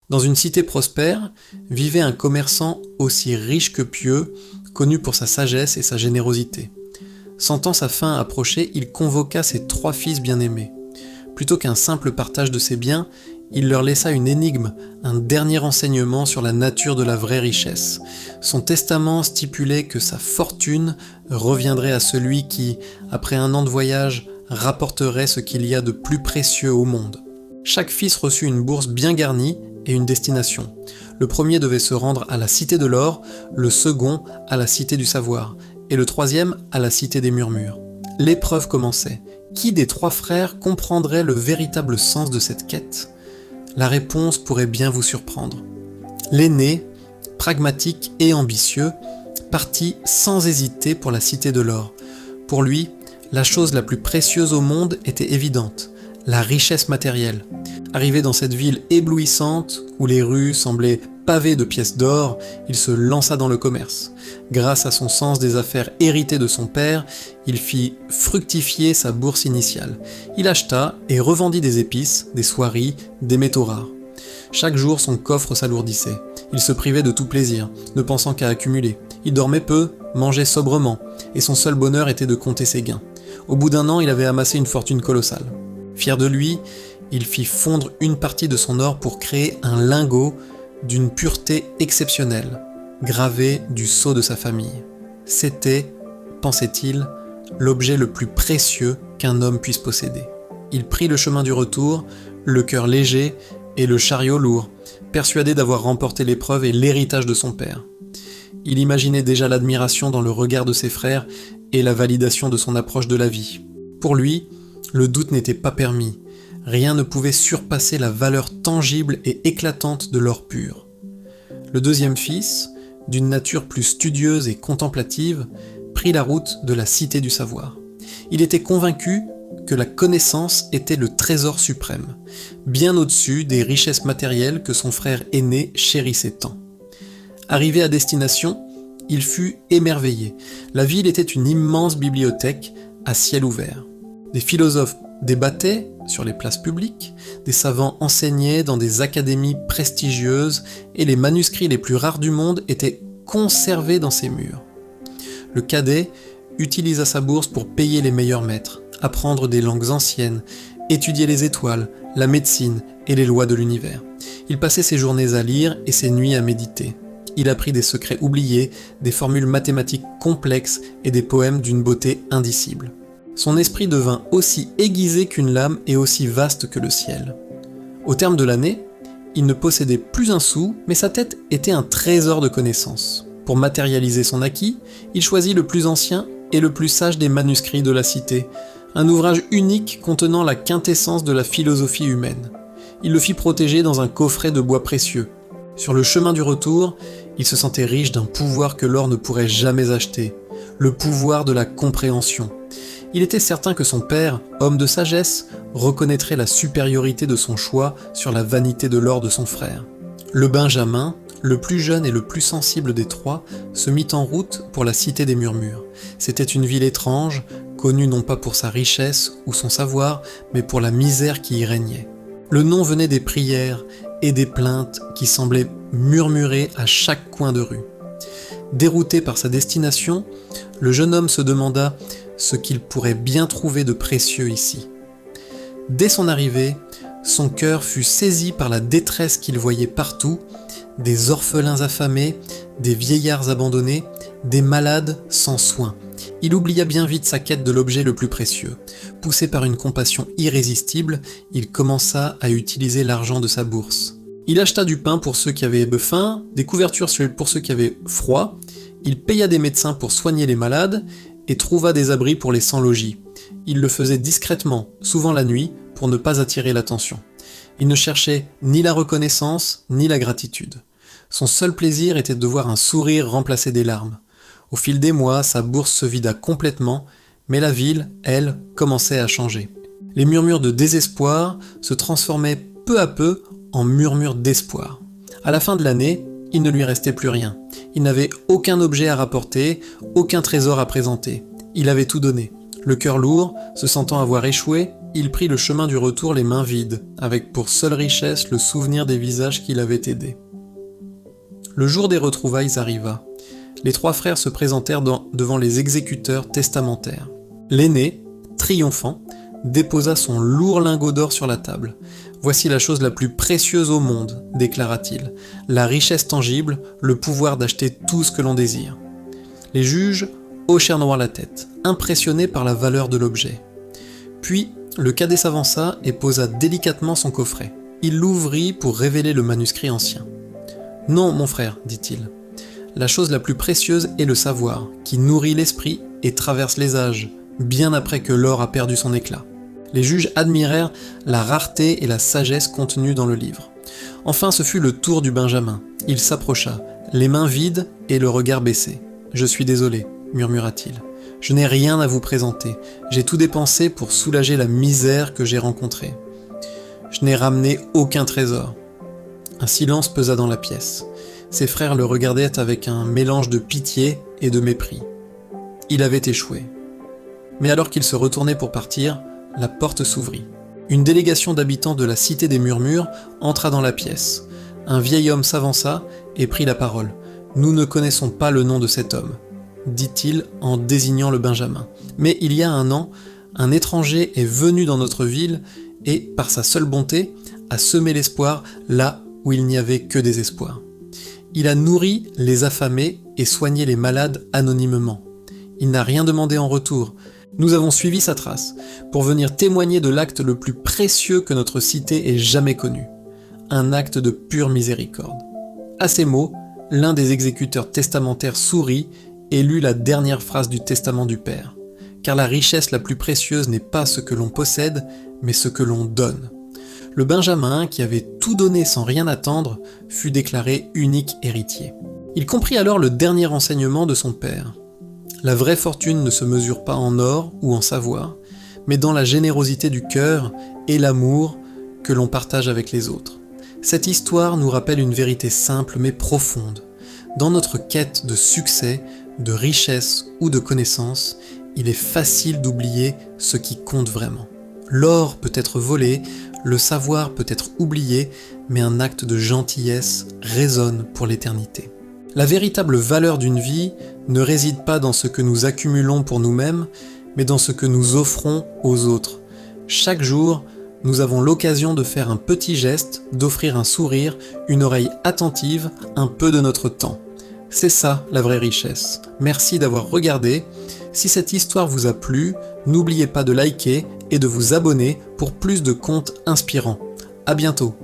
Dans une cité prospère, vivait un commerçant aussi riche que pieux, connu pour sa sagesse et sa générosité. Sentant sa fin approcher, il convoqua ses 3 fils bien-aimés. Plutôt qu'un simple partage de ses biens, il leur laissa une énigme, un dernier renseignement sur la nature de la vraie richesse. Son testament stipulait que sa fortune reviendrait à celui qui, après 1 an de voyage, rapporterait ce qu'il y a de plus précieux au monde. Chaque fils reçut une bourse bien garnie et une destination. Le premier devait se rendre à la Cité de l'Or, le second à la Cité du Savoir, et le troisième à la Cité des Murmures. L'épreuve commençait. Qui des 3 frères comprendrait le véritable sens de cette quête ? La réponse pourrait bien vous surprendre. L'aîné, pragmatique et ambitieux, partit sans hésiter pour la Cité de l'Or. Pour lui, la chose la plus précieuse au monde était évidente, la richesse matérielle. Arrivé dans cette ville éblouissante, où les rues semblaient pavées de pièces d'or, il se lança dans le commerce. Grâce à son sens des affaires hérité de son père, il fit fructifier sa bourse initiale. Il acheta et revendit des épices, des soieries, des métaux rares. Chaque jour, son coffre s'alourdissait. Il se privait de tout plaisir, ne pensant qu'à accumuler. Il dormait peu, mangeait sobrement, et son seul bonheur était de compter ses gains. Au bout d'1 an, il avait amassé une fortune colossale. Fier de lui, il fit fondre une partie de son or pour créer un lingot d'une pureté exceptionnelle, gravé du sceau de sa famille. C'était, pensait-il, l'objet le plus précieux qu'un homme puisse posséder. Il prit le chemin du retour, le cœur léger et le chariot lourd, persuadé d'avoir remporté l'épreuve et l'héritage de son père. Il imaginait déjà l'admiration dans le regard de ses frères et la validation de son approche de la vie. Pour lui, le doute n'était pas permis. Rien ne pouvait surpasser la valeur tangible et éclatante de l'or pur. Le deuxième fils, d'une nature plus studieuse et contemplative, prit la route de la Cité du Savoir. Il était convaincu que la connaissance était le trésor suprême, bien au-dessus des richesses matérielles que son frère aîné chérissait tant. Arrivé à destination, il fut émerveillé. La ville était une immense bibliothèque à ciel ouvert. Des philosophes débattaient sur les places publiques, des savants enseignaient dans des académies prestigieuses et les manuscrits les plus rares du monde étaient conservés dans ces murs. Le cadet utilisa sa bourse pour payer les meilleurs maîtres, apprendre des langues anciennes, étudier les étoiles, la médecine et les lois de l'univers. Il passait ses journées à lire et ses nuits à méditer. Il apprit des secrets oubliés, des formules mathématiques complexes et des poèmes d'une beauté indicible. Son esprit devint aussi aiguisé qu'une lame et aussi vaste que le ciel. Au terme de l'année, il ne possédait plus un sou, mais sa tête était un trésor de connaissances. Pour matérialiser son acquis, il choisit le plus ancien et le plus sage des manuscrits de la cité, un ouvrage unique contenant la quintessence de la philosophie humaine. Il le fit protéger dans un coffret de bois précieux. Sur le chemin du retour, il se sentait riche d'un pouvoir que l'or ne pourrait jamais acheter, le pouvoir de la compréhension. Il était certain que son père, homme de sagesse, reconnaîtrait la supériorité de son choix sur la vanité de l'or de son frère. Le Benjamin, le plus jeune et le plus sensible des 3, se mit en route pour la Cité des Murmures. C'était une ville étrange, connue non pas pour sa richesse ou son savoir, mais pour la misère qui y régnait. Le nom venait des prières et des plaintes qui semblaient murmurer à chaque coin de rue. Dérouté par sa destination, le jeune homme se demanda ce qu'il pourrait bien trouver de précieux ici. Dès son arrivée, son cœur fut saisi par la détresse qu'il voyait partout, des orphelins affamés, des vieillards abandonnés, des malades sans soins. Il oublia bien vite sa quête de l'objet le plus précieux. Poussé par une compassion irrésistible, il commença à utiliser l'argent de sa bourse. Il acheta du pain pour ceux qui avaient faim, des couvertures pour ceux qui avaient froid, il paya des médecins pour soigner les malades, et trouva des abris pour les sans-logis. Il le faisait discrètement, souvent la nuit, pour ne pas attirer l'attention. Il ne cherchait ni la reconnaissance, ni la gratitude. Son seul plaisir était de voir un sourire remplacer des larmes. Au fil des mois, sa bourse se vida complètement, mais la ville, elle, commençait à changer. Les murmures de désespoir se transformaient peu à peu en murmures d'espoir. À la fin de l'année, il ne lui restait plus rien. Il n'avait aucun objet à rapporter, aucun trésor à présenter. Il avait tout donné. Le cœur lourd, se sentant avoir échoué, il prit le chemin du retour les mains vides, avec pour seule richesse le souvenir des visages qui l'avaient aidé. Le jour des retrouvailles arriva. Les 3 frères se présentèrent devant les exécuteurs testamentaires. L'aîné, triomphant, déposa son lourd lingot d'or sur la table. « Voici la chose la plus précieuse au monde, déclara-t-il, la richesse tangible, le pouvoir d'acheter tout ce que l'on désire. » Les juges hochèrent noir la tête, impressionnés par la valeur de l'objet. Puis, le cadet s'avança et posa délicatement son coffret. Il l'ouvrit pour révéler le manuscrit ancien. « Non, mon frère, dit-il. La chose la plus précieuse est le savoir, qui nourrit l'esprit et traverse les âges, bien après que l'or a perdu son éclat. » Les juges admirèrent la rareté et la sagesse contenues dans le livre. Enfin, ce fut le tour du Benjamin. Il s'approcha, les mains vides et le regard baissé. « Je suis désolé, murmura-t-il. Je n'ai rien à vous présenter. J'ai tout dépensé pour soulager la misère que j'ai rencontrée. Je n'ai ramené aucun trésor. » Un silence pesa dans la pièce. Ses frères le regardaient avec un mélange de pitié et de mépris. Il avait échoué. Mais alors qu'il se retournait pour partir, la porte s'ouvrit. Une délégation d'habitants de la Cité des Murmures entra dans la pièce. Un vieil homme s'avança et prit la parole. « Nous ne connaissons pas le nom de cet homme, » dit-il en désignant le Benjamin. « Mais il y a un an, un étranger est venu dans notre ville et, par sa seule bonté, a semé l'espoir là où il n'y avait que des espoirs. Il a nourri les affamés et soigné les malades anonymement. Il n'a rien demandé en retour. Nous avons suivi sa trace, pour venir témoigner de l'acte le plus précieux que notre cité ait jamais connu. Un acte de pure miséricorde. » À ces mots, l'un des exécuteurs testamentaires sourit et lut la dernière phrase du testament du Père. Car la richesse la plus précieuse n'est pas ce que l'on possède, mais ce que l'on donne. Le Benjamin, qui avait tout donné sans rien attendre, fut déclaré unique héritier. Il comprit alors le dernier enseignement de son père. La vraie fortune ne se mesure pas en or ou en savoir, mais dans la générosité du cœur et l'amour que l'on partage avec les autres. Cette histoire nous rappelle une vérité simple mais profonde. Dans notre quête de succès, de richesse ou de connaissance, il est facile d'oublier ce qui compte vraiment. L'or peut être volé, le savoir peut être oublié, mais un acte de gentillesse résonne pour l'éternité. La véritable valeur d'une vie ne réside pas dans ce que nous accumulons pour nous-mêmes, mais dans ce que nous offrons aux autres. Chaque jour, nous avons l'occasion de faire un petit geste, d'offrir un sourire, une oreille attentive, un peu de notre temps. C'est ça la vraie richesse. Merci d'avoir regardé. Si cette histoire vous a plu, n'oubliez pas de liker et de vous abonner pour plus de contes inspirants. À bientôt.